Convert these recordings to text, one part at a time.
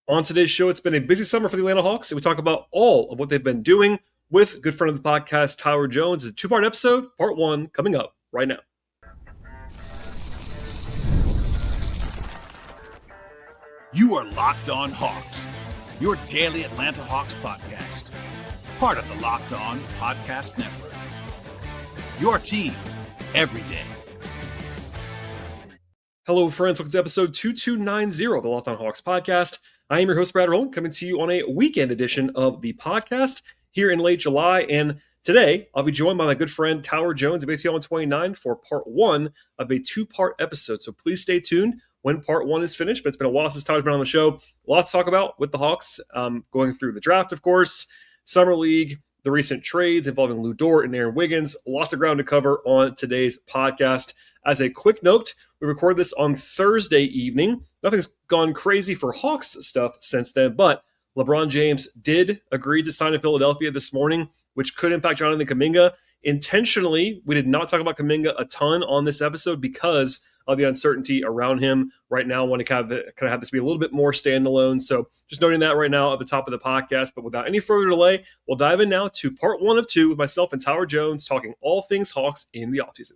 On today's show, it's been a busy summer for the Atlanta Hawks, and we talk about all of what they've been doing with good friend of the podcast, Tyler Jones. It's a two-part episode, part one, coming up right now. You are Locked On Hawks, your daily Atlanta Hawks podcast, part of the Locked On Podcast Network. Your team every day. Hello, friends. Welcome to episode 2290 of the Locked On Hawks podcast. I am your host, Brad Rowland, coming to you on a weekend edition of the podcast here in late July. And today, I'll be joined by my good friend, Tyler Jones of ATL 129 for part one of a two-part episode. So please stay tuned when part one is finished. But it's been a while since Tyler's been on the show. A lot to talk about with the Hawks, going through the draft, of course, Summer League, the recent trades involving Dort and Aaron Wiggins. Lots of ground to cover on today's podcast. As a quick note, we record this on Thursday evening. Nothing's gone crazy for Hawks stuff since then, but LeBron James did agree to sign in Philadelphia this morning, which could impact Jonathan Kuminga. Intentionally, we did not talk about Kuminga a ton on this episode because of the uncertainty around him right now. I want to kind of have this be a little bit more standalone. So just noting that right now at the top of the podcast. But without any further delay, we'll dive in now to part one of two with myself and Tyler Jones talking all things Hawks in the offseason.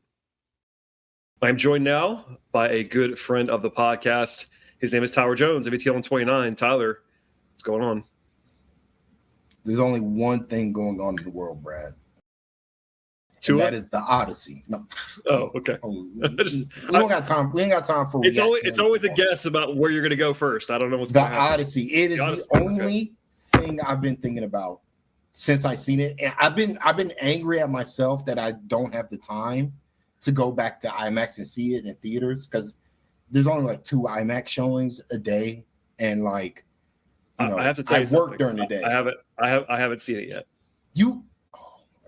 I'm joined now by a good friend of the podcast. His name is Tyler Jones of ATL 129. Tyler, what's going on? There's only one thing going on in the world, Brad. That is the Odyssey. No. Oh, okay. We don't got time. We ain't got time for. It's always a guess about where you're going to go first. I don't know what's going to happen. The Odyssey. It is the only thing I've been thinking about since I seen it, and I've been angry at myself that I don't have the time to go back to IMAX and see it in theaters because there's only like 2 IMAX showings a day, and like I have to tell you I work during the day. I haven't seen it yet.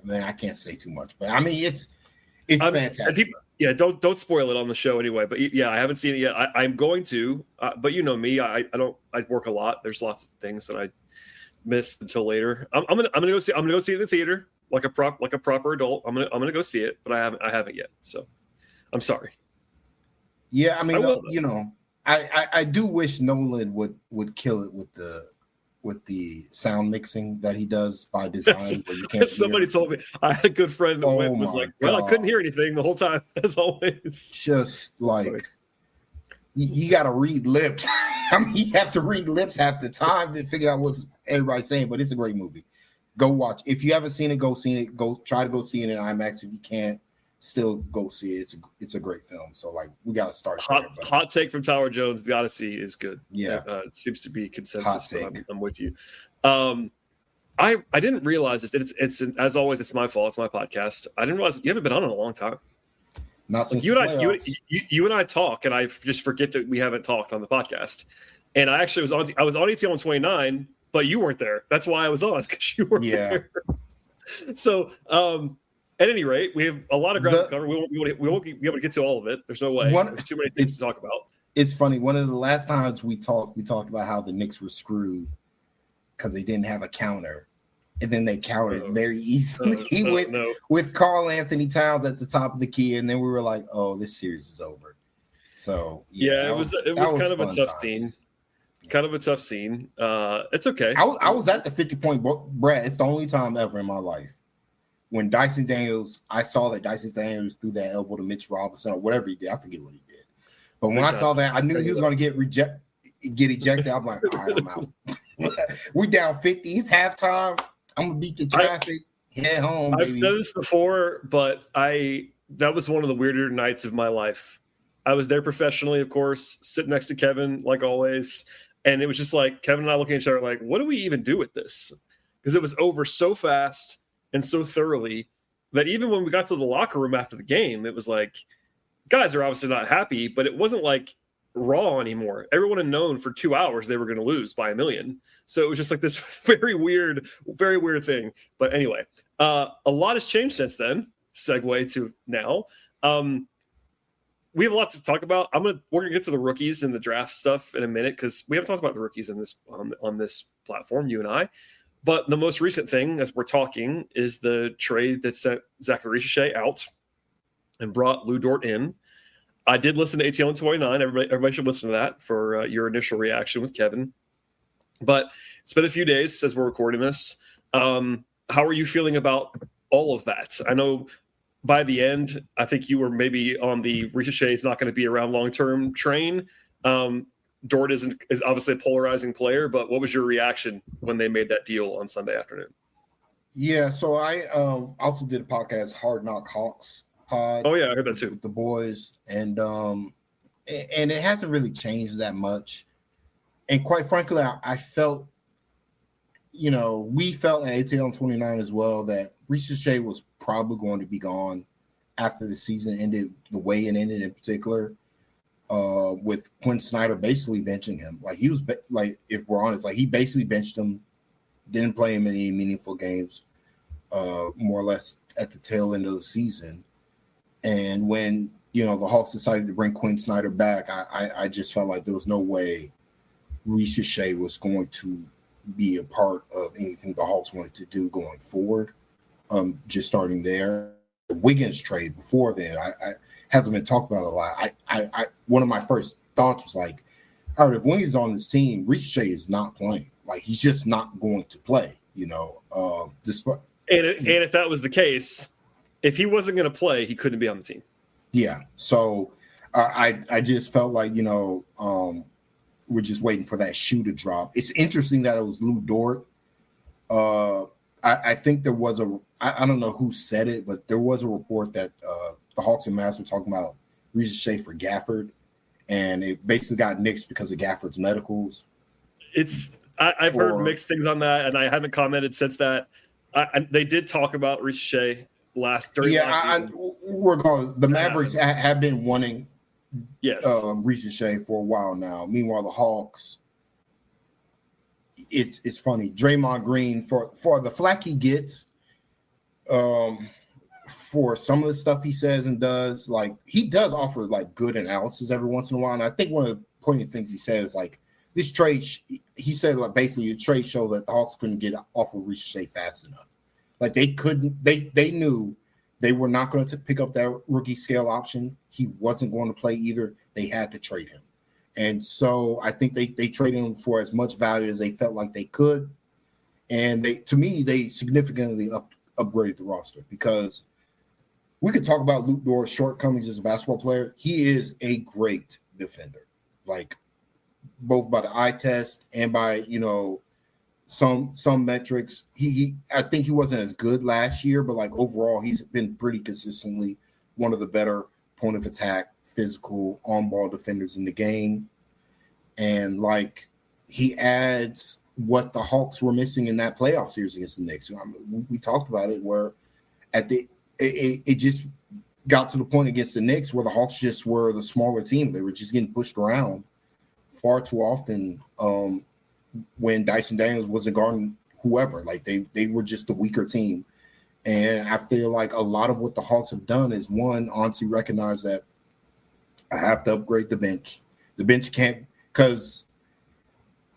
Man, I can't say too much, but I mean it's fantastic. Don't spoil it on the show anyway. But yeah, I haven't seen it yet. I'm going to, but you know me, I work a lot. There's lots of things that I miss until later. I'm gonna go see it in the theater like a proper adult. I'm gonna go see it, but I haven't yet. So I'm sorry. Yeah, I mean, I do wish Nolan would kill it with the sound mixing that he does by design. Where you can't Somebody told me. I had a good friend who was like, well, I couldn't hear anything the whole time, as always. Just like, you got to read lips. I mean, you have to read lips half the time to figure out what everybody's saying, but it's a great movie. Go watch. If you haven't seen it, go see it. Go try to go see it in IMAX. If you can't, still go see it. It's a great film. So like we got to start. Hot take from Tyler Jones. The Odyssey is good. Yeah, it seems to be consensus. But I'm with you. I didn't realize this. It's as always. It's my fault. It's my podcast. I didn't realize you haven't been on in a long time. Not since you and I talk, and I just forget that we haven't talked on the podcast. And I actually was on ATL 129, but you weren't there. That's why I was on, because you weren't there. So. At any rate, we have a lot of ground to cover. We won't be able to get to all of it. There's no way. There's too many things to talk about. It's funny. One of the last times we talked about how the Knicks were screwed because they didn't have a counter, and then they countered very easily with Karl Anthony Towns at the top of the key, and then we were like, "Oh, this series is over." So it was kind of a tough scene. Kind of a tough scene. It's okay. I was at the 50-point, Brad. It's the only time ever in my life. When Dyson Daniels, I saw that Dyson Daniels threw that elbow to Mitch Robinson or whatever he did. I forget what he did. But when I saw that, I knew he was going to get ejected. I'm like, all right, I'm out. We down 50. It's halftime. I'm going to beat the traffic. Head home, I've said this before, but that was one of the weirder nights of my life. I was there professionally, of course, sitting next to Kevin, like always. And it was just like Kevin and I looking at each other like, what do we even do with this? Because it was over so fast and so thoroughly that even when we got to the locker room after the game, it was like, guys are obviously not happy, but it wasn't like Raw anymore. Everyone had known for 2 hours they were going to lose by 1 million. So it was just like this very weird thing. But anyway, a lot has changed since then. Segue to now. We have a lot to talk about. We're gonna get to the rookies and the draft stuff in a minute because we haven't talked about the rookies in this on this platform, you and I. But the most recent thing, as we're talking, is the trade that sent Zaccharie Risacher out and brought Dort in. I did listen to ATL 129. Everybody should listen to that for your initial reaction with Kevin. But it's been a few days since we're recording this. How are you feeling about all of that? I know by the end, I think you were maybe on the Risacher is not going to be around long-term train. Dort is obviously a polarizing player, but what was your reaction when they made that deal on Sunday afternoon? Yeah, so I also did a podcast, Hard Knock Hawks pod. Oh yeah, I heard that too. With the boys, and it hasn't really changed that much. And quite frankly, I felt, we felt at ATL 29 as well that Risacher was probably going to be gone after the season ended, the way it ended in particular, with Quinn Snyder basically benching him. Like he was, if we're honest, like he basically benched him, didn't play him in any meaningful games, more or less at the tail end of the season. And when, the Hawks decided to bring Quinn Snyder back, I just felt like there was no way Risacher was going to be a part of anything the Hawks wanted to do going forward. Just starting there. The Wiggins trade before then, I hasn't been talked about a lot. I one of my first thoughts was like, all right, if Wiggins is on this team, Risacher is not playing. Like he's just not going to play, despite. And if that was the case, if he wasn't going to play, he couldn't be on the team. Yeah. So I just felt like, we're just waiting for that shoe to drop. It's interesting that it was Lou Dort. I think there was I don't know who said it, but there was a report that the Hawks and Mavs were talking about Risacher for Gafford, and it basically got nixed because of Gafford's medicals. I've heard mixed things on that, and I haven't commented since that. They did talk about Risacher last season. The Mavericks have been wanting Risacher for a while now. Meanwhile, the Hawks, it's funny. Draymond Green, for the flack he gets, for some of the stuff he says and does, like he does offer like good analysis every once in a while. And I think one of the poignant things he said is like this trade. He said like basically the trade shows that the Hawks couldn't get off of Risacher fast enough. Like they couldn't. They knew they were not going to pick up that rookie scale option. He wasn't going to play either. They had to trade him. And so I think they traded him for as much value as they felt like they could. And they significantly upgraded the roster, because we could talk about Luke Dort's shortcomings as a basketball player. He is a great defender, like both by the eye test and by, some metrics. I think he wasn't as good last year, but like overall, he's been pretty consistently one of the better point of attack, physical on-ball defenders in the game. And like he adds what the Hawks were missing in that playoff series against the Knicks. We talked about it, where it just got to the point against the Knicks where the Hawks just were the smaller team. They were just getting pushed around far too often when Dyson Daniels wasn't guarding whoever. Like they were just a weaker team. And I feel like a lot of what the Hawks have done is, one, honestly recognize that I have to upgrade the bench. The bench can't, because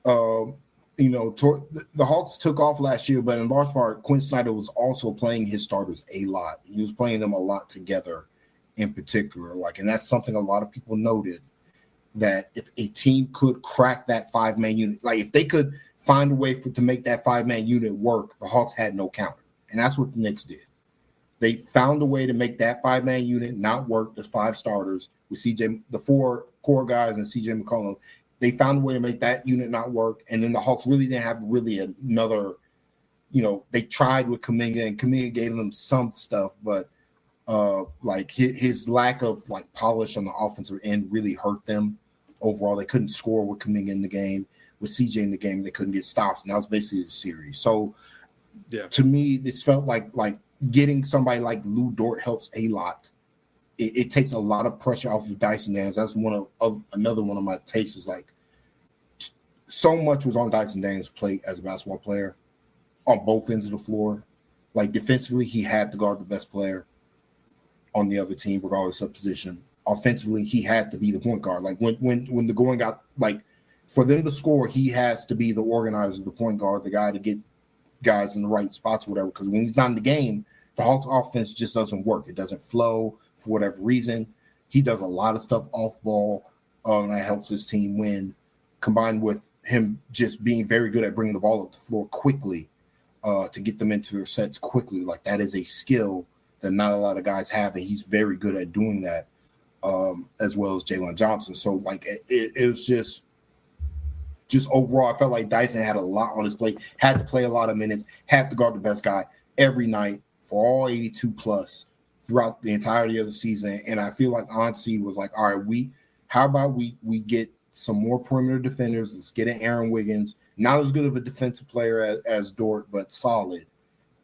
the Hawks took off last year, but in large part, Quinn Snyder was also playing his starters a lot. He was playing them a lot together in particular. And that's something a lot of people noted, that if a team could crack that 5-man unit, like if they could find a way to make that 5-man unit work, the Hawks had no counter. And that's what the Knicks did. They found a way to make that 5-man unit not work, the 5 starters with the 4 core guys and CJ McCollum. They found a way to make that unit not work. And then the Hawks really didn't have another, they tried with Kuminga, and Kuminga gave them some stuff, but like his lack of like polish on the offensive end really hurt them overall. They couldn't score with Kuminga in the game. With CJ in the game, they couldn't get stops. And that was basically the series. So to me, this felt like getting somebody like Lou Dort helps a lot. It takes a lot of pressure off of Dyson Daniels. That's another one of my takes, is like so much was on Dyson Daniels' plate as a basketball player on both ends of the floor. Like defensively, he had to guard the best player on the other team, regardless of position. Offensively, he had to be the point guard. Like when the going got, like for them to score, he has to be the organizer, the point guard, the guy to get guys in the right spots, whatever. Because when he's not in the game, the Hawks offense just doesn't work. It doesn't flow for whatever reason. He does a lot of stuff off ball, and that helps his team win. Combined with him just being very good at bringing the ball up the floor quickly to get them into their sets quickly. Like, that is a skill that not a lot of guys have, and he's very good at doing that, as well as Jalen Johnson. So, like, it was just overall, I felt like Dyson had a lot on his plate, had to play a lot of minutes, had to guard the best guy every night for all 82 plus throughout the entirety of the season. And I feel like Ansi was like, all right, how about we get some more perimeter defenders? Let's get an Aaron Wiggins, not as good of a defensive player as Dort, but solid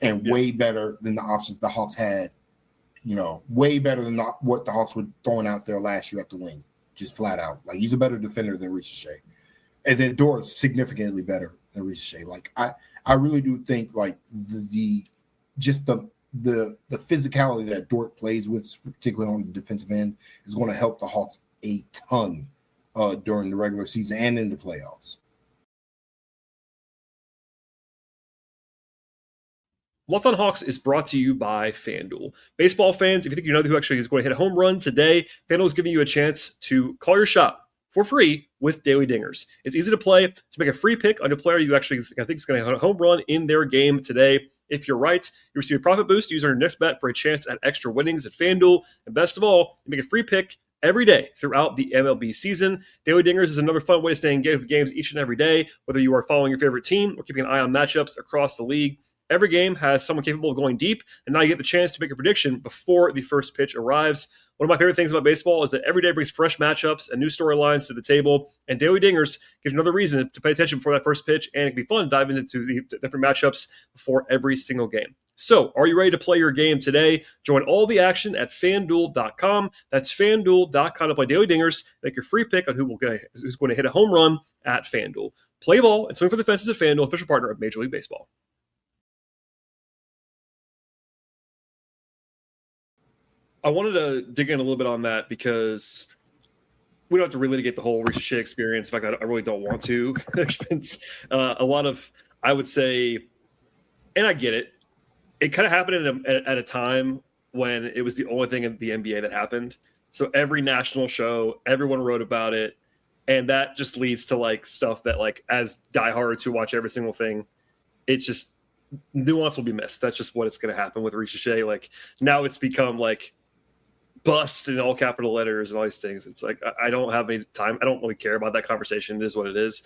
and way better than the options the Hawks had, way better than what the Hawks were throwing out there last year at the wing, just flat out. Like, he's a better defender than Risacher. And then Dort's significantly better than Risacher. Like, I really do think, like, the physicality that Dort plays with, particularly on the defensive end, is going to help the Hawks a ton during the regular season and in the playoffs. Locked on Hawks is brought to you by FanDuel. Baseball fans, if you think you know who actually is going to hit a home run today, FanDuel is giving you a chance to call your shot for free with Daily Dingers. It's easy to play to make a free pick on a player you actually think is going to hit a home run in their game today. If you're right, you receive a profit boost. Use our next bet for a chance at extra winnings at FanDuel. And best of all, you make a free pick every day throughout the MLB season. Daily Dingers is another fun way to stay engaged with games each and every day, whether you are following your favorite team or keeping an eye on matchups across the league. Every game has someone capable of going deep, and now you get the chance to make a prediction before the first pitch arrives. One of my favorite things about baseball is that every day brings fresh matchups and new storylines to the table, and Daily Dingers gives you another reason to pay attention before that first pitch, and it can be fun diving into the different matchups before every single game. So, are you ready to play your game today? Join all the action at FanDuel.com. That's FanDuel.com to play Daily Dingers. Make your free pick on who's going to hit a home run at FanDuel. Play ball and swing for the fences at FanDuel, official partner of Major League Baseball. I wanted to dig in a little bit on that because we don't have to relitigate the whole Risacher experience. In fact, I really don't want to. There's been a lot of, I would say, and I get it. It kind of happened at a time when it was the only thing in the NBA that happened. So every national show, everyone wrote about it. And that just leads to like stuff that, like, as diehards who watch every single thing, it's just nuance will be missed. That's just what it's going to happen with Risacher. Like, now it's become like bust in all capital letters and all these things. It's like, I don't have any time. I don't really care about that conversation. It is what it is.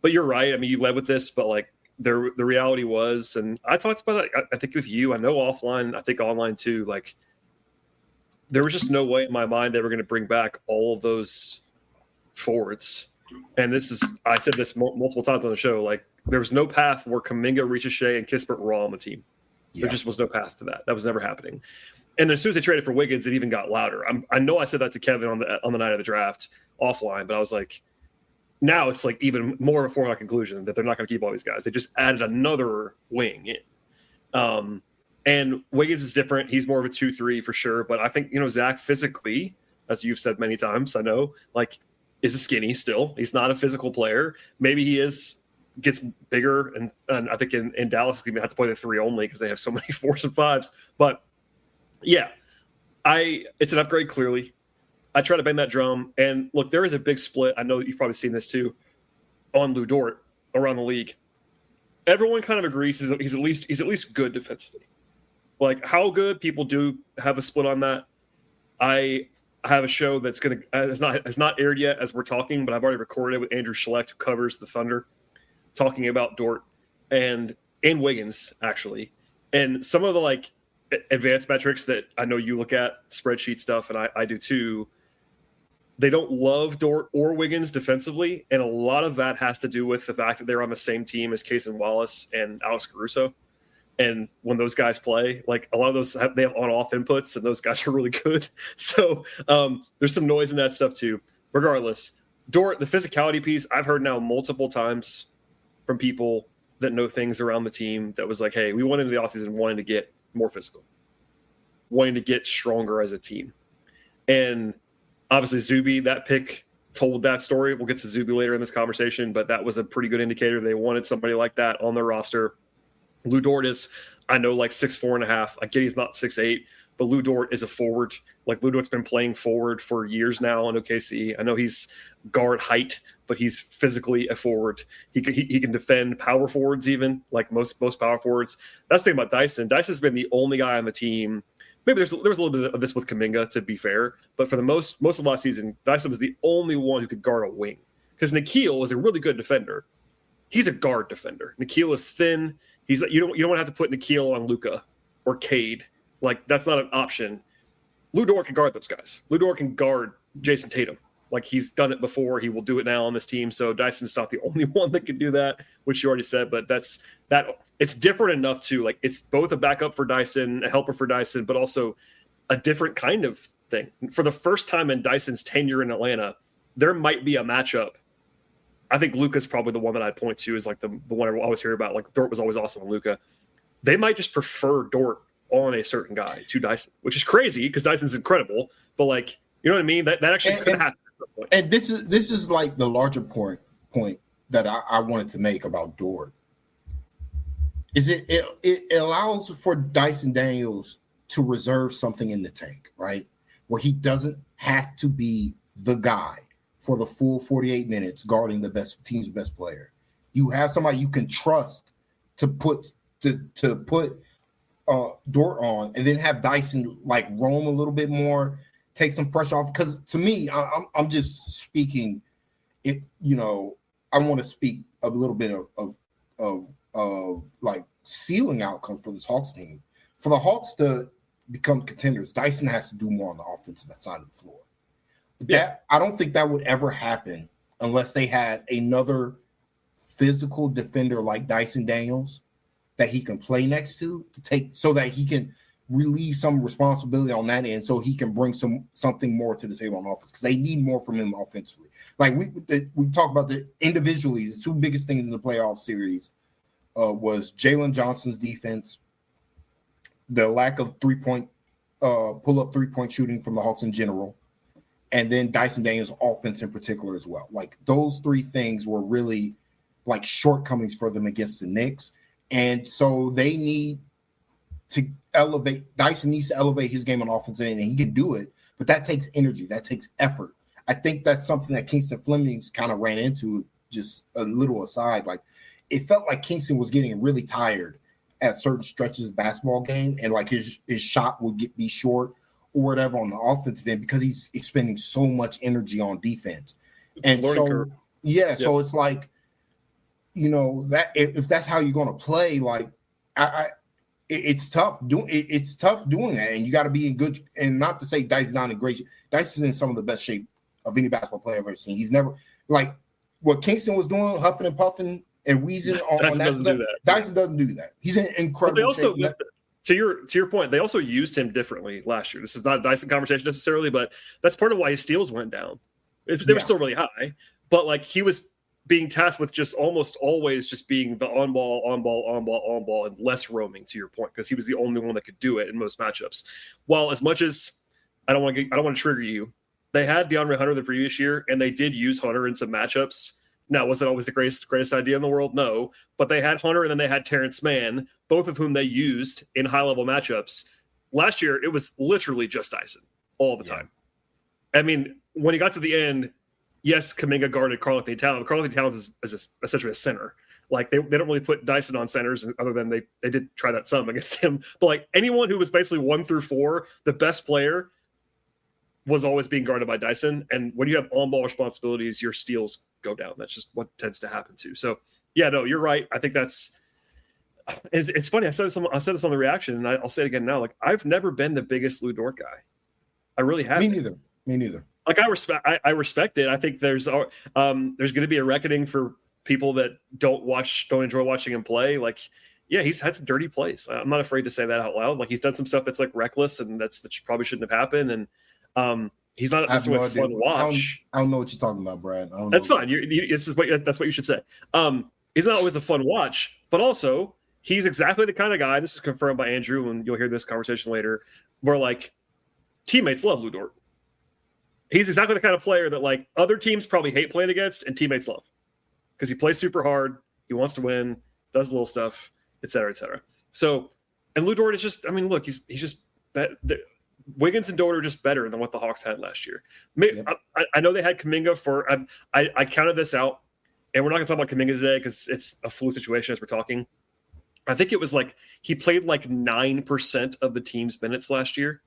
But you're right. I mean, you led with this, but like the reality was, and I talked about it, I think with you, I know offline, I think online too, like there was just no way in my mind they were going to bring back all of those forwards. And I said this multiple times on the show, like there was no path where Kuminga, Risacher, and Kispert were all on the team. Yeah. There just was no path to that. That was never happening. And as soon as they traded for Wiggins, it even got louder. I know I said that to Kevin on the night of the draft offline, but I was like, now it's like even more of a foregone conclusion that they're not going to keep all these guys. They just added another wing in. And Wiggins is different. He's more of a 2-3 for sure. But I think, Zach physically, as you've said many times, I know, like, is a skinny still. He's not a physical player. Maybe he gets bigger. And I think in Dallas, he's going to have to play the 3 only because they have so many 4s and 5s. But yeah, it's an upgrade, clearly. I try to bang that drum. And look, there is a big split. I know you've probably seen this too on Lu Dort around the league. Everyone kind of agrees he's at least good defensively. Like, how good, people do have a split on that. I have a show that's has not aired yet as we're talking, but I've already recorded it with Andrew Schlecht, who covers the Thunder, talking about Dort and Wiggins, actually. And some of the like advanced metrics that I know you look at, spreadsheet stuff, and I do too, they don't love Dort or Wiggins defensively, and a lot of that has to do with the fact that they're on the same team as Cason Wallace and Alex Caruso. And when those guys play, like a lot of those, they have on-off inputs, and those guys are really good. So there's some noise in that stuff too. Regardless, Dort, the physicality piece, I've heard now multiple times from people that know things around the team that was like, hey, we went into the offseason wanting to get more physical, wanting to get stronger as a team. And obviously Zuby, that pick told that story. We'll get to Zuby later in this conversation, but that was a pretty good indicator. They wanted somebody like that on their roster. Lu Dort is, I know, like 6'4.5". I get he's not 6'8", but Lou Dort is a forward. Like Lou Dort's been playing forward for years now in OKC. I know he's guard height, but he's physically a forward. He can defend power forwards even, like most power forwards. That's the thing about Dyson. Dyson's been the only guy on the team. Maybe there was a little bit of this with Kuminga, to be fair, but for the most of last season, Dyson was the only one who could guard a wing. Because Nickeil is a really good defender. He's a guard defender. Nickeil is thin. You don't want to have to put Nickeil on Luka or Cade. Like, that's not an option. Lou Dort can guard those guys. Lou Dort can guard Jason Tatum. Like, he's done it before. He will do it now on this team. So Dyson's not the only one that can do that, which you already said. But it's different enough too. Like, it's both a backup for Dyson, a helper for Dyson, but also a different kind of thing. For the first time in Dyson's tenure in Atlanta, there might be a matchup. I think Luka's probably the one that I'd point to as like the one I always hear about. Like, Dort was always awesome with Luka. They might just prefer Dort on a certain guy to Dyson, which is crazy because Dyson's incredible. But like, you know what I mean? That actually could happen at some point. And this is like the larger point that I wanted to make about Dort. Is it allows for Dyson Daniels to reserve something in the tank, right? Where he doesn't have to be the guy for the full 48 minutes guarding the team's best player. You have somebody you can trust to put Dort on, and then have Dyson like roam a little bit more, take some pressure off. Because to me, I'm just speaking. I want to speak a little bit of like ceiling outcomes for this Hawks team. For the Hawks to become contenders, Dyson has to do more on the offensive side of the floor. I don't think that would ever happen unless they had another physical defender like Dyson Daniels that he can play next to take, so that he can relieve some responsibility on that end, so he can bring something more to the table on offense, because they need more from him offensively. Like we talk about individually, the two biggest things in the playoff series was Jalen Johnson's defense, the lack of pull-up three-point shooting from the Hawks in general, and then Dyson Daniels' offense in particular as well. Like, those three things were really like shortcomings for them against the Knicks. And so they need to elevate. Dyson needs to elevate his game on offense, and he can do it, but that takes energy. That takes effort. I think that's something that Kingston Flemings kind of ran into, just a little aside. Like, it felt like Kingston was getting really tired at certain stretches of the basketball game, and like his shot would be short or whatever on the offensive end, because he's expending so much energy on defense. And so, so it's like, that if that's how you're going to play, like it's tough doing that, and you got to be in good. And not to say Dyson's not in great shape. Dyson's in some of the best shape of any basketball player I've ever seen. He's never, like what Kingston was doing, huffing and puffing and wheezing on Dyson doesn't do that. Dyson doesn't do that. He's in incredible shape. To your point, they also used him differently last year. This is not a Dyson conversation necessarily, but that's part of why his steals went down. They were still really high, but like he was being tasked with just almost always just being the on ball, and less roaming, to your point, because he was the only one that could do it in most matchups. While as much as I don't want to trigger you, they had DeAndre Hunter the previous year, and they did use Hunter in some matchups. Now, was it always the greatest idea in the world? No, but they had Hunter and then they had Terrence Mann, both of whom they used in high-level matchups. Last year, it was literally just Dyson all the time. I mean, when he got to the end, yes, Kuminga guarded Karl-Anthony Towns, but Karl-Anthony Towns is essentially a center. Like, they don't really put Dyson on centers, other than they did try that some against him. But, like, anyone who was basically 1 through 4, the best player was always being guarded by Dyson. And when you have on-ball responsibilities, your steals go down. That's just what tends to happen too. So, yeah, no, you're right. I think it's funny. I said this on the reaction, and I'll say it again now. Like, I've never been the biggest Lou Dort guy. I really haven't. Me neither. Like, I respect it. I think there's going to be a reckoning for people that don't enjoy watching him play. Like, yeah, he's had some dirty plays. I'm not afraid to say that out loud. Like, he's done some stuff that's like reckless, and that probably shouldn't have happened. And he's not necessarily fun to watch. I don't know what you're talking about, Brad. That's fine. That's what you should say. He's not always a fun watch, but also he's exactly the kind of guy. This is confirmed by Andrew, and you'll hear this conversation later, where like teammates love Lou Dort. He's exactly the kind of player that like other teams probably hate playing against, and teammates love, because he plays super hard. He wants to win, does little stuff, et cetera, et cetera. So, and Lou Dort is just, I mean, look, he's just that. Wiggins and Dort are just better than what the Hawks had last year. Yep. I know they had Kuminga for I counted this out, and we're not going to talk about Kuminga today because it's a fluid situation as we're talking. I think it was like he played like 9% of the team's minutes last year.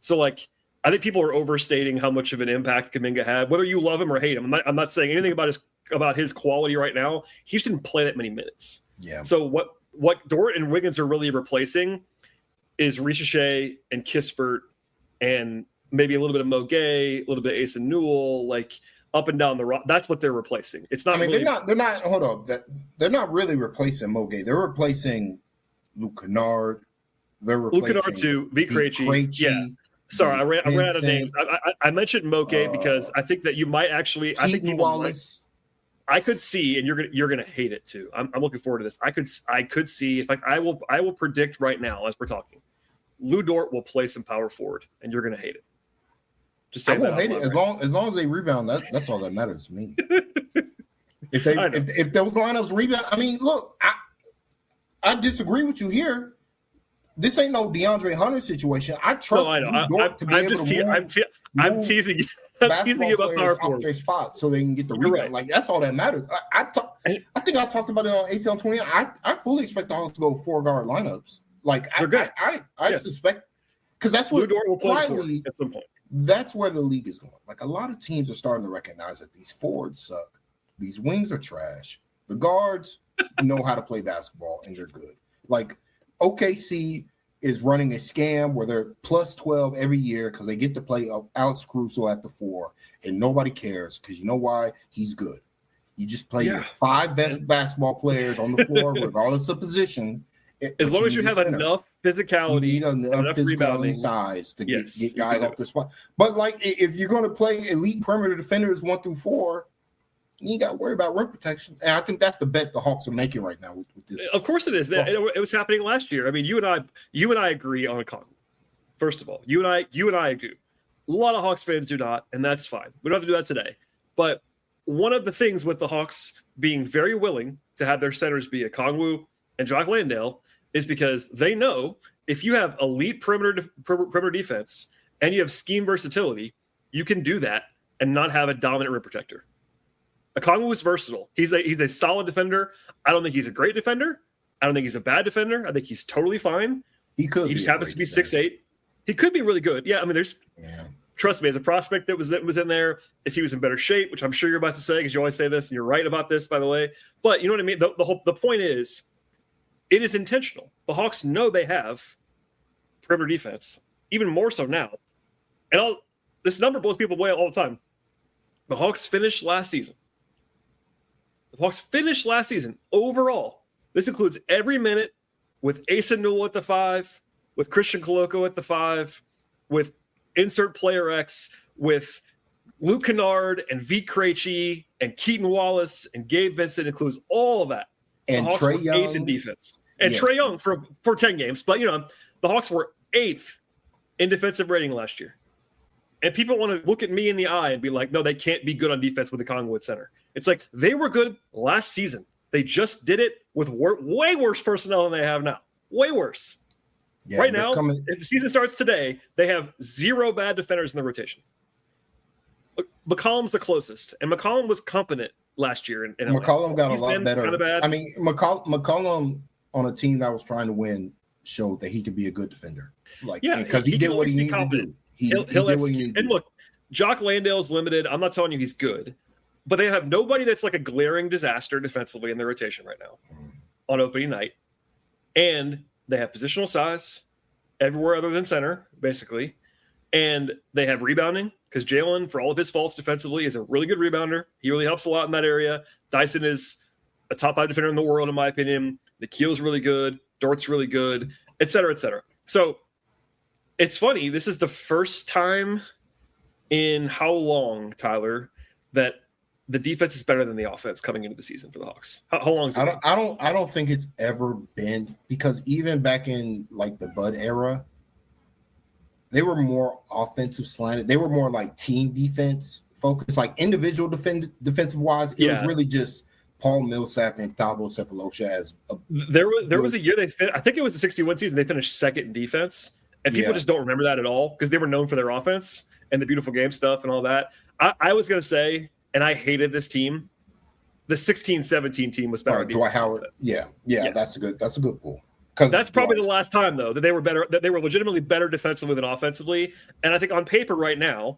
So like I think people are overstating how much of an impact Kuminga had. Whether you love him or hate him, I'm not saying anything about his quality right now. He just didn't play that many minutes. Yeah. So what Dort and Wiggins are really replacing is Risacher and Kispert and maybe a little bit of Mo Gay, a little bit of Asa Newell, like up and down the road. That's what they're replacing. It's not. I mean, really, they're not. Hold on. They're not really replacing Mo Gay. They're replacing Luke Kennard. They're replacing Luke Kennard too. Be Krejci. Yeah. Sorry, I ran out of names. I mentioned Mo Gay because I think that you might actually. I think Keaton Wallace. I could see, and you're gonna hate it too. I'm looking forward to this. I could see. In fact, I will predict right now as we're talking. Lou Dort will play some power forward, and you're gonna hate it. Just I won't hate it as long as they rebound. That's all that matters to me. if those lineups rebound, I mean, look, I disagree with you here. This ain't no DeAndre Hunter situation. I trust Lou Dort to be able to move. I'm teasing you. I'm teasing you about power forward. Off their spot so they can get the rebound. Right. Like that's all that matters. I think I talked about it on 18 on 20. I fully expect the Hawks to go 4-guard lineups. Like I suspect because that's what Dort will play at some point. That's where the league is going. Like a lot of teams are starting to recognize that these forwards suck. These wings are trash. The guards know how to play basketball and they're good. Like OKC is running a scam where they're plus 12 every year because they get to play Alex Caruso at the 4 and nobody cares because you know why? He's good. You just play your 5 best basketball players on the floor regardless of position. As long as you have enough physicality, you need enough physicality size to get guys off their spot. But like if you're going to play elite perimeter defenders 1 through 4, you ain't got to worry about rim protection. And I think that's the bet the Hawks are making right now with this. Of course it is. It was happening last year. I mean, you and I agree on a con. First of all, you and I agree. A lot of Hawks fans do not, and that's fine. We don't have to do that today. But one of the things with the Hawks being very willing to have their centers be Okongwu and Jock Landale is because they know if you have elite perimeter defense and you have scheme versatility, you can do that and not have a dominant rim protector. Okongwu is versatile. He's a solid defender. I don't think he's a great defender. I don't think he's a bad defender. I think he's totally fine. He just happens to be 6'8". He could be really good. Yeah, I mean, trust me, as a prospect that was in there, if he was in better shape, which I'm sure you're about to say because you always say this, and you're right about this, by the way. But you know what I mean? The point is, it is intentional. The Hawks know they have perimeter defense, even more so now. And this number blows people away all the time. The Hawks finished last season overall. This includes every minute with Asa Newell at the 5, with Christian Koloko at the 5, with insert player X, with Luke Kennard and Vit Krejci and Keaton Wallace and Gabe Vincent, includes all of that. And Trae Young, 8th in defense. And Trae Young for 10 games. But, the Hawks were 8th in defensive rating last year. And people want to look at me in the eye and be like, no, they can't be good on defense with the Okongwu center. It's like they were good last season. They just did it with way worse personnel than they have now. Way worse. Yeah, right now, if the season starts today, they have 0 bad defenders in the rotation. McCollum's the closest. And McCollum was competent last year. McCollum got a lot better. Kind of bad. I mean, McCollum on a team that was trying to win showed that he could be a good defender. Because he did what he needed to do. He'll execute. And look, Jock Landale's limited. I'm not telling you he's good, but they have nobody that's like a glaring disaster defensively in their rotation right now on opening night. And they have positional size everywhere other than center, basically. And they have rebounding because Jalen, for all of his faults defensively, is a really good rebounder. He really helps a lot in that area. Dyson is a top 5 defender in the world, in my opinion. Nikhil's really good. Dort's really good, et cetera, et cetera. So it's funny. This is the first time in how long, Tyler, that the defense is better than the offense coming into the season for the Hawks. How long is it? I don't think it's ever been, because even back in like the Bud era, they were more offensive slanted. They were more like team defense focused, like individual defensive wise. It was really just Paul Millsap and Thabo Sefolosha as there was a year I think it was the 61 season. They finished second in defense, And people just don't remember that at all because they were known for their offense and the beautiful game stuff and all that. I was going to say, and I hated this team, the 16-17 team was better. Dwight Howard. Yeah. That's a good pull. That's probably the last time, though, that they were better, that they were legitimately better defensively than offensively. And I think on paper right now,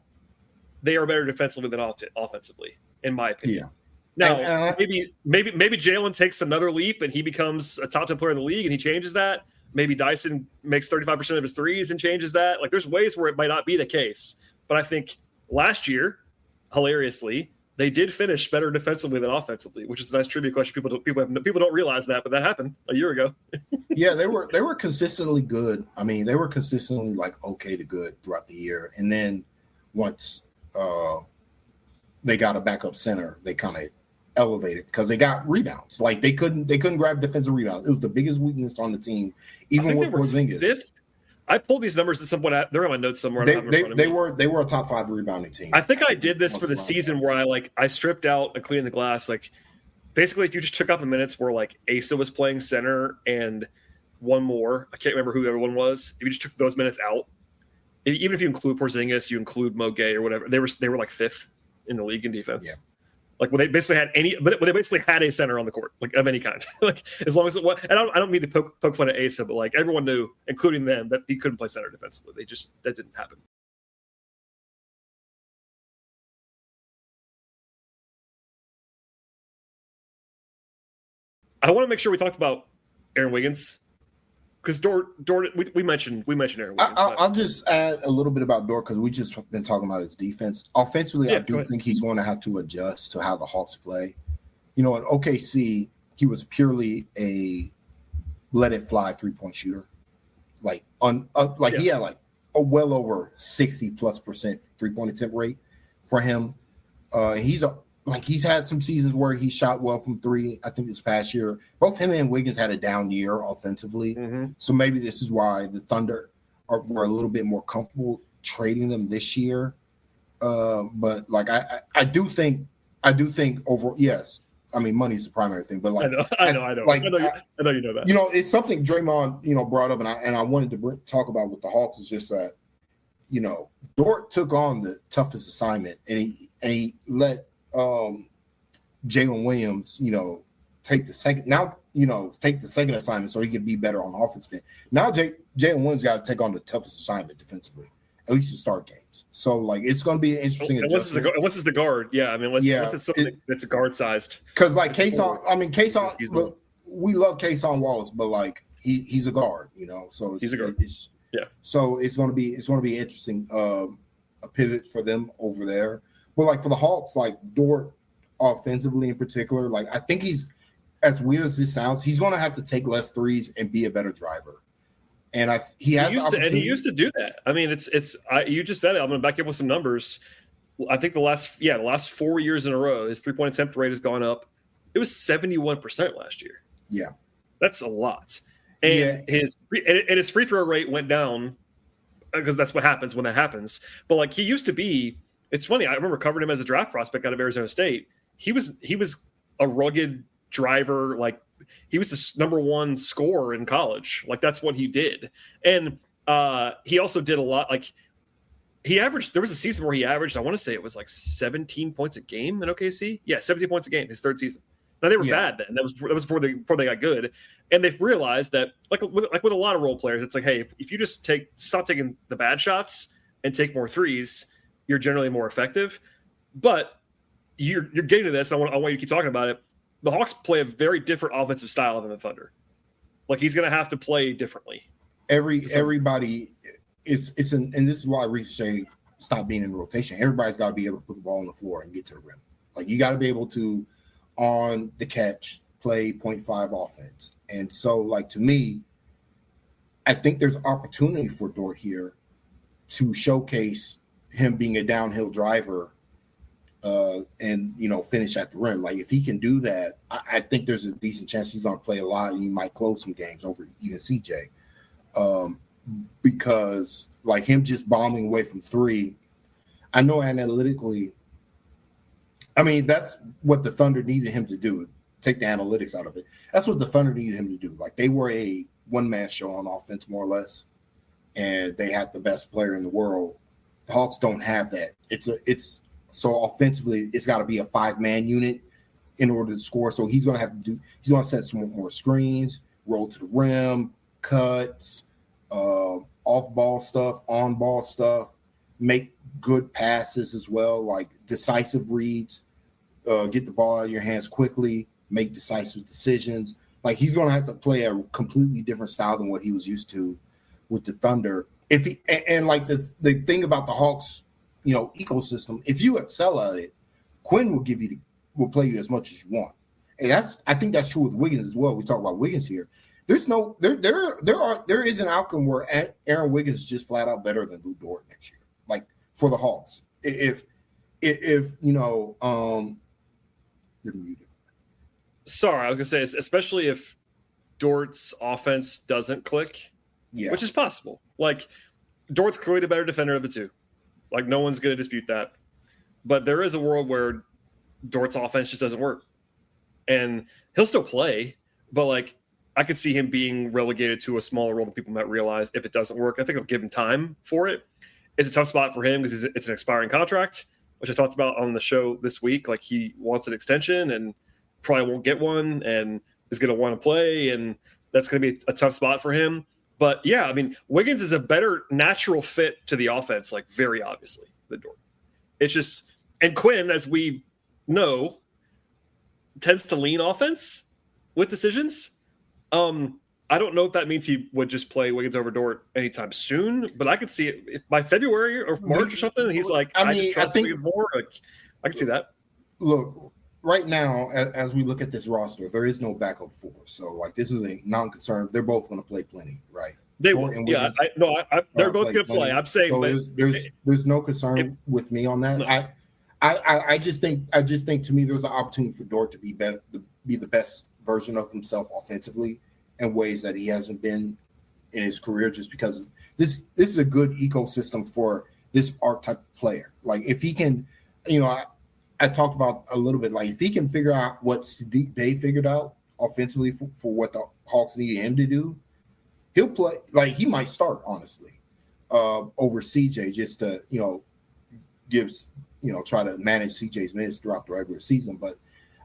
they are better defensively than offensively, in my opinion. Yeah. Now, maybe Jalen takes another leap and he becomes a top 10 player in the league and he changes that. Maybe Dyson makes 35% of his threes and changes that. Like, there's ways where it might not be the case. But I think last year, hilariously, they did finish better defensively than offensively, which is a nice trivia question. People don't realize that, but that happened a year ago. Yeah, they were consistently good. I mean, they were consistently like okay to good throughout the year. And then once they got a backup center, they kind of elevated because they got rebounds. Like they couldn't grab defensive rebounds. It was the biggest weakness on the team, even with Porzingis. I pulled these numbers at some point. They're on my notes somewhere. They were a top 5 rebounding team. I think I did this for the season where I stripped out and cleaned the glass. Like basically, if you just took out the minutes where like Asa was playing center and one more, I can't remember who the other one was. If you just took those minutes out, even if you include Porzingis, you include Mo Gay or whatever, they were like 5th in the league in defense. Yeah. Like when they basically had a center on the court, like of any kind. Like as long as it was, and I don't mean to poke fun at Asa, but like everyone knew, including them, that he couldn't play center defensively. That didn't happen. I want to make sure we talked about Aaron Wiggins because Dort. We mentioned Aaron Wiggins. I'll just add a little bit about Dort because we just been talking about his defense. Offensively, I do think he's going to have to adjust to how the Hawks play. You know, in OKC, he was purely a let it fly 3-point shooter. He had like a well over 60+% 3-point attempt rate for him. He's had some seasons where he shot well from 3. I think this past year, both him and Wiggins had a down year offensively. Mm-hmm. So maybe this is why the Thunder were a little bit more comfortable trading them this year. But like I do think over, yes. I mean, money's the primary thing, but like I know. Like, I know you know that. You know, it's something Draymond brought up, and I wanted to talk about with the Hawks is just that, you know, Dort took on the toughest assignment, and he let Jalen Williams, take the second assignment so he could be better on the offensive end. Now Jalen Williams got to take on the toughest assignment defensively, at least to start games. So like it's going to be an interesting adjustment. Unless it's the guard, yeah. I mean, unless it's something that's a guard sized. Because like Kason, we love Kason Wallace, but like he's a guard, So he's a guard. So it's going to be interesting. A pivot for them over there. But like for the Hawks, like Dort offensively in particular, like I think he's, as weird as this sounds, he's going to have to take less threes and be a better driver. And he used to do that. I mean, you just said it. I'm going to back up with some numbers. I think the last 4 years in a row, his 3-point attempt rate has gone up. It was 71% last year. Yeah, that's a lot. And his free throw rate went down because that's what happens when that happens. But like he used to be. It's funny. I remember covering him as a draft prospect out of Arizona State. He was a rugged driver. Like he was the number 1 scorer in college. Like that's what he did. And he also did a lot. Like there was a season where he averaged, I want to say it was like 17 points a game in OKC. Yeah. 17 points a game, his 3rd season. Now they were bad then. That was before they got good. And they've realized that like with a lot of role players, it's like, hey, if you just stop taking the bad shots and take more threes, you're generally more effective. But you're getting to this. I want you to keep talking about it. The Hawks play a very different offensive style than the Thunder. Like he's going to have to play differently. Everybody, and this is why we say stop being in rotation. Everybody's got to be able to put the ball on the floor and get to the rim. Like you got to be able to, on the catch, play 0.5 offense. And so, like to me, I think there's opportunity for Dort here to showcase him being a downhill driver and finish at the rim. Like if he can do that, I think there's a decent chance he's going to play a lot and he might close some games over even CJ because like him just bombing away from 3, I know analytically, I mean, that's what the Thunder needed him to do, take the analytics out of it. That's what the Thunder needed him to do. Like they were a one-man show on offense more or less. and they have the best player in the world. The Hawks don't have that. So offensively, it's got to be a 5-man unit in order to score. So he's going to set some more screens, roll to the rim, cuts, off-ball stuff, on-ball stuff, make good passes as well, like decisive reads, get the ball out of your hands quickly, make decisive decisions. Like, he's going to have to play a completely different style than what he was used to with the Thunder. The thing about the Hawks, ecosystem, if you excel at it, Quinn will play you as much as you want. And I think that's true with Wiggins as well. We talk about Wiggins here. There is an outcome where Aaron Wiggins is just flat out better than Lou Dort next year. Like, for the Hawks, if you're muted. Sorry, I was gonna say, especially if Dort's offense doesn't click, which is possible. Like, Dort's clearly the better defender of the two. Like, no one's gonna dispute that. But there is a world where Dort's offense just doesn't work, and he'll still play, but like, I could see him being relegated to a smaller role than people might realize if it doesn't work. I think I'll give him time for it. It's a tough spot for him because it's an expiring contract, which I talked about on the show this week. Like, he wants an extension and probably won't get one and is going to want to play, and that's going to be a tough spot for him. But yeah, I mean, Wiggins is a better natural fit to the offense, like, very obviously, than Dort. It's just, and Quinn, as we know, tends to lean offense with decisions. I don't know if that means he would just play Wiggins over Dort anytime soon, but I could see it if by February or March or something. And he's like, I just trust Wiggins more. Like, I can see that. Look, right now, as we look at this roster, there is no backup four. So, like, this is a non-concern. They're both going to play plenty, right? They will. Yeah, they're both going to play. I'm saying, so there's no concern with me on that. No. I just think to me there's an opportunity for Dort to be better, to be the best version of himself offensively in ways that he hasn't been in his career, just because this is a good ecosystem for this archetype of player. Like, if he can, I talked about a little bit, like, if he can figure out what they figured out offensively for what the Hawks needed him to do, he'll play. Like, he might start, honestly, over CJ, just to, try to manage CJ's minutes throughout the regular season. But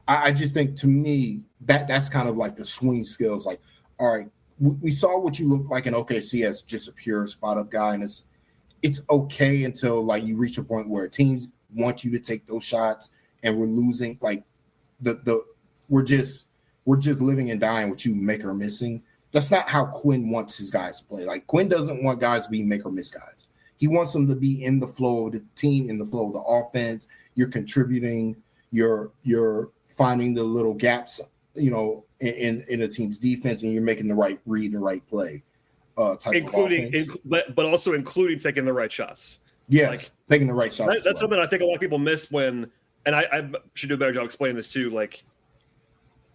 I just think, to me, that's kind of like the swing skills. Like, all right, we saw what you look like in OKC as just a pure spot-up guy, and it's okay until, like, you reach a point where teams want you to take those shots, and we're losing. Like, we're just living and dying with you make or missing. That's not how Quinn wants his guys to play. Like, Quinn doesn't want guys to be make or miss guys. He wants them to be in the flow of the team, in the flow of the offense. You're contributing. You're finding the little gaps, in a team's defense, and you're making the right read and right play. But also including taking the right shots. Yes, like, taking the right shots. That's something I think a lot of people miss when, and I should do a better job explaining this too. Like,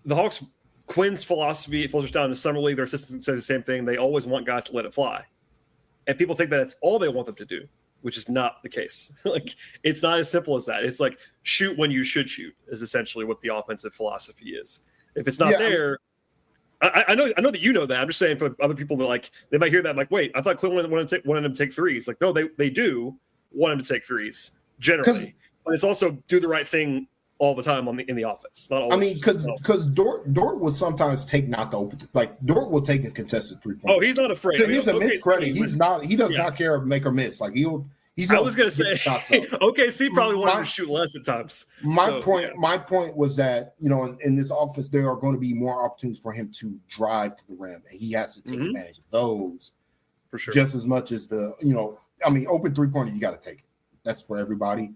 the Hawks, Quinn's philosophy, it filters down to summer league. Their assistant says the same thing. They always want guys to let it fly, and people think that it's all they want them to do, which is not the case. Like, it's not as simple as that. It's like, shoot when you should shoot is essentially what the offensive philosophy is. If it's not there, I know that you know that. I'm just saying for other people that, like, they might hear that, like, wait, I thought Quinn wanted them to take threes. Like, no, they do want him to take threes generally, but it's also do the right thing all the time in the offense. Not always. I mean, because Dort will sometimes take not the open, like, Dort will take a contested 3-point. Oh, he's not afraid. He's a miss credit. He does not care if make or miss. Like, I was going to say, OKC probably wanted to shoot less at times. My point was that, in this offense, there are going to be more opportunities for him to drive to the rim, and he has to take advantage of those, for sure, just as much as the, open 3-pointer, you got to take it. That's for everybody.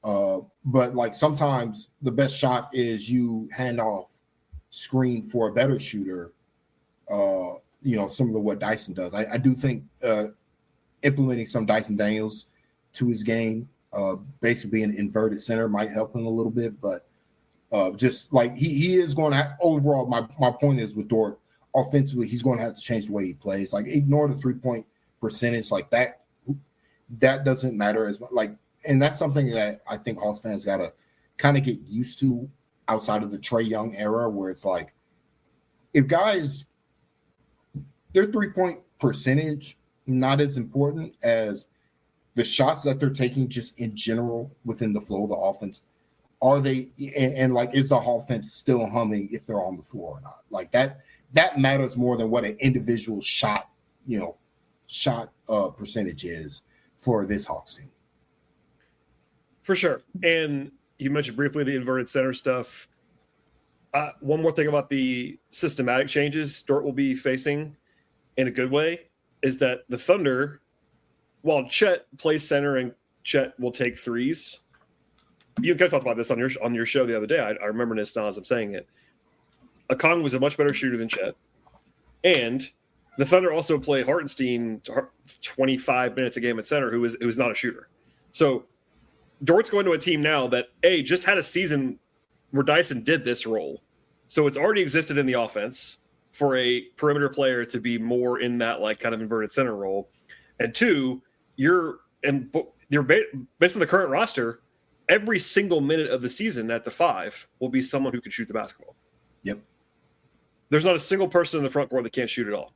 But, like, sometimes the best shot is you hand off screen for a better shooter, similar to what Dyson does. I do think implementing some Dyson Daniels to his game, basically an inverted center, might help him a little bit, but just like he is going to have, overall, my point is with Dort, offensively, he's going to have to change the way he plays. Like, ignore the 3-point percentage, like that doesn't matter as much. Like, and that's something that I think Hawks fans got to kind of get used to outside of the Trae Young era, where it's like, if guys, their 3-point percentage not as important as the shots that they're taking just in general within the flow of the offense. Are they and like is the offense still humming if they're on the floor or not? Like that matters more than what an individual shot percentage is for this Hawks team. For sure. And you mentioned briefly the inverted center stuff. One more thing about the systematic changes Dort will be facing in a good way is that the Thunder, while Chet plays center and Chet will take threes, you guys talked about this on your show the other day. I remember this now as I'm saying it. Okongwu was a much better shooter than Chet. And the Thunder also play Hartenstein 25 minutes a game at center who was not a shooter. So Dort's going to a team now that, just had a season where Dyson did this role. So it's already existed in the offense for a perimeter player to be more in that like kind of inverted center role. And two, you're based on the current roster, every single minute of the season at the 5 will be someone who can shoot the basketball. Yep. There's not a single person in the front court that can't shoot at all.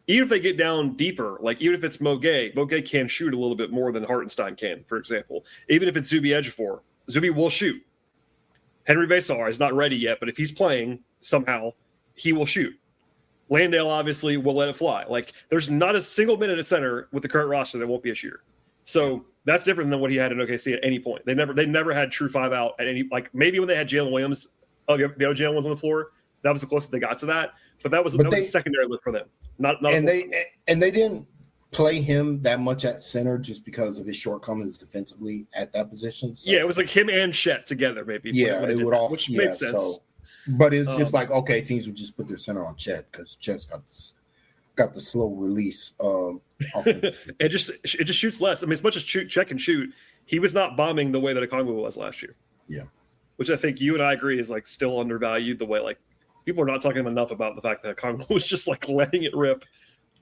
Even if they get down deeper, like even if it's Mo Gay can shoot a little bit more than Hartenstein can, for example. Even if it's Zuby Ejiofor, Zuby will shoot. Henri Veesaar is not ready yet, but if he's playing somehow, he will shoot. Landale obviously will let it fly. Like there's not a single minute at center with the current roster that won't be a shooter. So that's different than what he had in OKC at any point. They never had true 5 out at any, like maybe when they had Jalen Williams, the other Jalen was on the floor, that was the closest they got to that. But that was a secondary look for them. Not they didn't play him that much at center just because of his shortcomings defensively at that position. So. Yeah, it was like him and Chet together, maybe. Yeah, it would all, which made sense. So, but it's just like, okay, teams would just put their center on Chet because Chet's got the slow release. It just shoots less. I mean, as much as Chet can shoot, he was not bombing the way that Okongwu was last year. Yeah, which I think you and I agree is like still undervalued. The way like people are not talking enough about the fact that Okongwu was just like letting it rip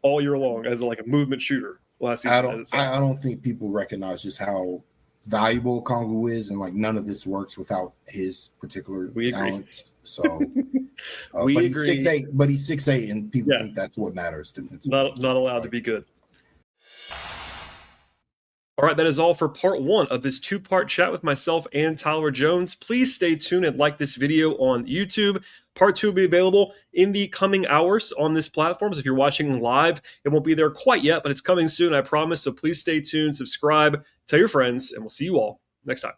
all year long as like a movement shooter last season. I don't think people recognize just how valuable Okongwu is, and like none of this works without his particular talents. So, but he's 6'8", but he's 6'8", and people think that's what matters defensively. Not allowed to be good. All right, that is all for part 1 of this 2-part chat with myself and Tyler Jones. Please stay tuned and like this video on YouTube. Part 2 will be available in the coming hours on this platform. So if you're watching live, it won't be there quite yet, but it's coming soon, I promise. So please stay tuned, subscribe, tell your friends, and we'll see you all next time.